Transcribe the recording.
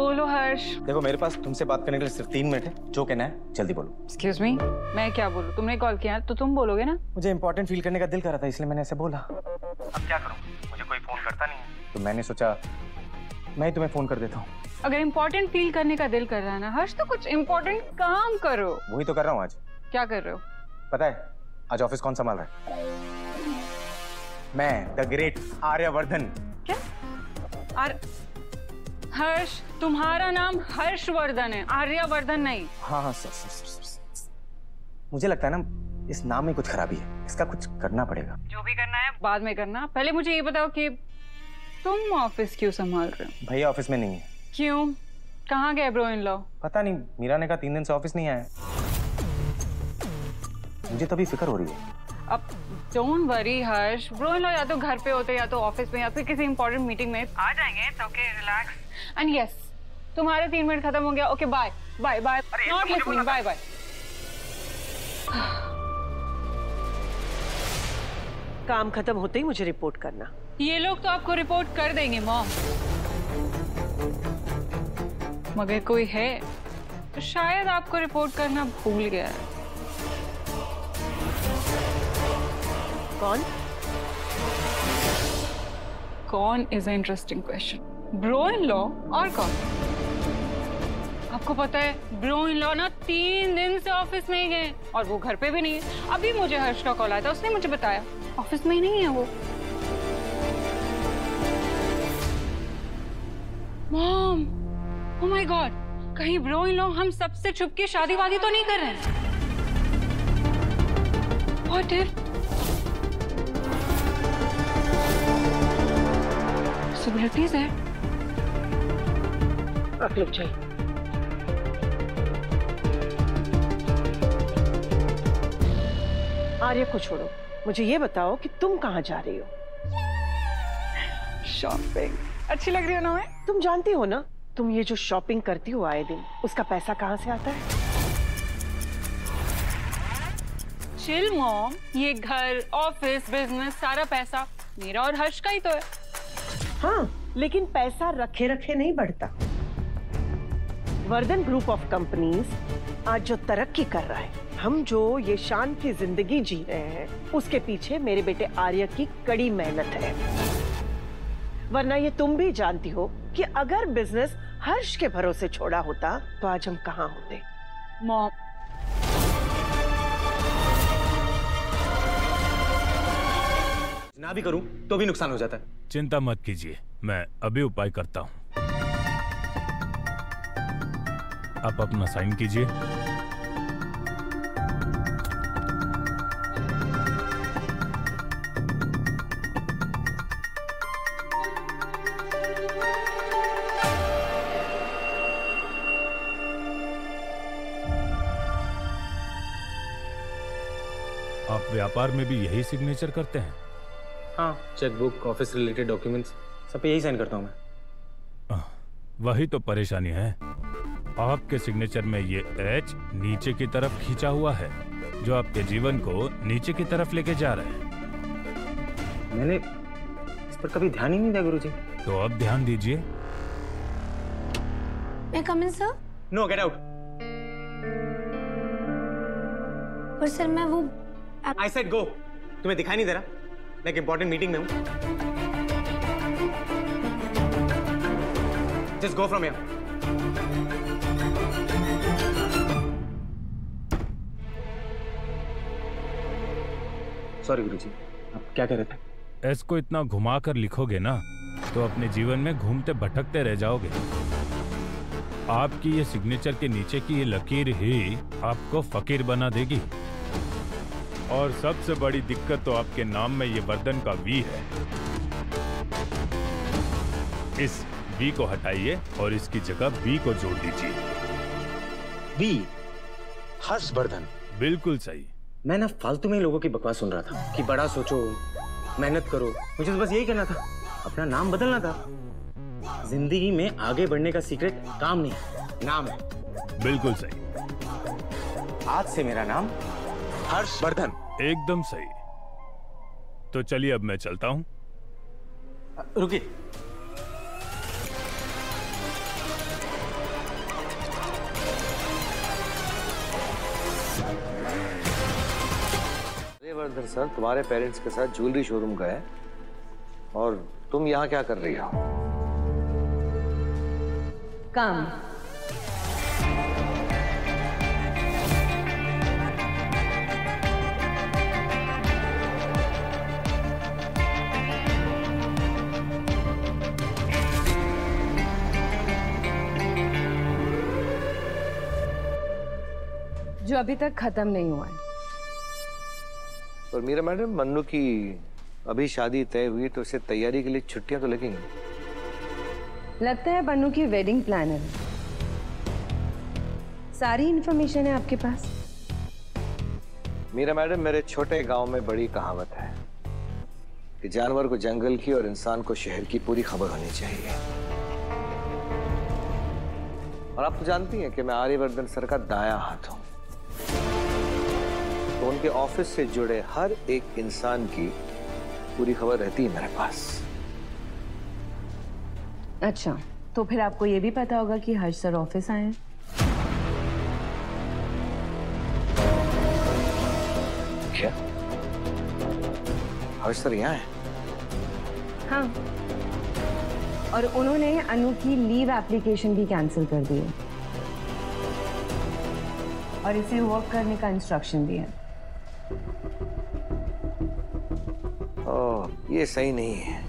बोलो हर्ष। देखो मेरे पास तुमसे बात करने के लिए सिर्फ 3 मिनट है, जो कहना है जल्दी बोलो। एक्सक्यूज मी, मैं क्या बोलूं? तुमने कॉल किया तो तुम बोलोगे ना। मुझे इंपॉर्टेंट फील करने का दिल कर रहा था, इसलिए मैंने ऐसे बोला। अब क्या करूं, मुझे कोई फोन करता नहीं, तो मैंने सोचा मैं ही तुम्हें फोन कर देता हूँ। अगर इम्पोर्टेंट फील करने का दिल कर रहा है ना हर्ष, तो कुछ इम्पोर्टेंट काम करो। वही तो कर रहा हूँ आज। क्या कर रहे हो? पता है आज ऑफिस कौन संभाल रहा है? मैं, द ग्रेट आर्यवर्धन। क्या? हर्ष, तुम्हारा नाम हर्षवर्धन है, आर्यवर्धन नहीं। हाँ सर। मुझे लगता है ना इस नाम में कुछ खराबी है, इसका कुछ करना पड़ेगा। जो भी करना है बाद में करना, पहले मुझे ये बताओ कि तुम ऑफिस क्यों संभाल रहे हो? भैया ऑफिस में नहीं है। क्यों? कहाँ गए ब्रो इन लॉ? पता नहीं, मीरा ने कहा 3 दिन से ऑफिस नहीं आया। मुझे तभी फिक्र हो रही है। अब don't worry Harsh, bro in law या तो घर पे होते या तो ऑफिस में या फिर किसी इंपॉर्टेंट मीटिंग में आ जाएंगे। It's okay, relax. And yes, तुम्हारे 3 मिनट खत्म हो गया। Okay bye bye bye, not listening, bye bye. काम खत्म होते ही मुझे रिपोर्ट करना। ये लोग तो आपको रिपोर्ट कर देंगे मॉम, मगर कोई है तो शायद आपको रिपोर्ट करना भूल गया है। कौन is interesting question. Bro in law और कौन? आपको पता है ब्रो इन लॉ ना 3 दिन से ऑफिस में ही गए और वो घर पे भी नहीं है। अभी मुझे हर्ष का कॉल आया था, उसने मुझे बताया ऑफिस में ही नहीं है वो। मॉम, ओह माय गॉड, कहीं ब्रो इन लॉ हम सबसे छुप के शादी वादी तो नहीं कर रहे हैं? What if? Possibilities है। रख लो चाहिए। आर्य को छोड़ो, मुझे ये बताओ कि तुम कहाँ जा रही हो? शॉपिंग। अच्छी लग रही हो ना मैं? तुम जानती हो ना, तुम ये जो शॉपिंग करती हो आए दिन, उसका पैसा कहाँ से आता है? चिल मॉम, ये घर, ऑफिस, बिजनेस, सारा पैसा मेरा और हर्ष का ही तो है। हाँ, लेकिन पैसा रखे रखे नहीं बढ़ता। वर्धन ग्रुप ऑफ कंपनीज आज जो तरक्की कर रहा है, हम जो ये शान की जिंदगी जी रहे हैं, उसके पीछे मेरे बेटे आर्य की कड़ी मेहनत है। वरना ये तुम भी जानती हो कि अगर बिजनेस हर्ष के भरोसे छोड़ा होता तो आज हम कहाँ होते। मॉम, ना भी करूं तो भी नुकसान हो जाता है। चिंता मत कीजिए, मैं अभी उपाय करता हूं। आप अपना साइन कीजिए। आप व्यापार में भी यही सिग्नेचर करते हैं? हाँ, चेकबुक, ऑफिस रिलेटेड डॉक्यूमेंट्स, सब पे यही साइन करता हूँ मैं। वही तो परेशानी है, आपके सिग्नेचर में ये एच नीचे की तरफ खींचा हुआ है, जो आपके जीवन को नीचे की तरफ लेके जा रहा है। मैंने इस पर कभी ध्यान ही नहीं दिया गुरुजी। तो अब ध्यान दीजिए। मैं come in sir? No, get out. पर सर मैं वो आई सेड गो। तुम्हें दिखाई नहीं दे रहा मैं एक इंपॉर्टेंट मीटिंग में हूं? Just go from here. Sorry Guruji, आप क्या कह रहे थे? एस को इतना घुमा कर लिखोगे ना तो अपने जीवन में घूमते भटकते रह जाओगे। आपकी ये सिग्नेचर के नीचे की ये लकीर ही आपको फकीर बना देगी। और सबसे बड़ी दिक्कत तो आपके नाम में ये वर्धन का वी है। इस वी को हटाइए और इसकी जगह बी को जोड़ दीजिए। वी? हर्षवर्धन? बिल्कुल सही। मैं ना फालतू में लोगों की बकवास सुन रहा था कि बड़ा सोचो, मेहनत करो। मुझे तो बस यही करना था, अपना नाम बदलना था। जिंदगी में आगे बढ़ने का सीक्रेट काम नहीं, नाम है। बिल्कुल सही। आज से मेरा नाम हर्षवर्धन। एकदम सही। तो चलिए अब मैं चलता हूं। रुकिए। आर्यवर्धन सर तुम्हारे पेरेंट्स के साथ ज्वेलरी शोरूम गए और तुम यहाँ क्या कर रही हो? काम। जो अभी तक खत्म नहीं हुआ है। पर मीरा मैडम, मन्नू की अभी शादी तय हुई तो उसे तैयारी के लिए छुट्टियां तो लगेंगी। लगता है बन्नू की वेडिंग प्लानर है। सारी इंफॉर्मेशन है आपके पास। मीरा मैडम, मेरे छोटे गांव में बड़ी कहावत है कि जानवर को जंगल की और इंसान को शहर की पूरी खबर होनी चाहिए। और आप तो जानती हैं कि मैं आर्यवर्धन सर का दायां हाथ हूं, तो उनके ऑफिस से जुड़े हर एक इंसान की पूरी खबर रहती है मेरे पास। अच्छा, तो फिर आपको ये भी पता होगा कि हर्ष सर ऑफिस आए हैं? क्या हर्ष सर यहाँ है? हाँ, और उन्होंने अनु की लीव एप्लीकेशन भी कैंसिल कर दी है और इसे वर्क करने का इंस्ट्रक्शन दिया है। ओह, ये सही नहीं है।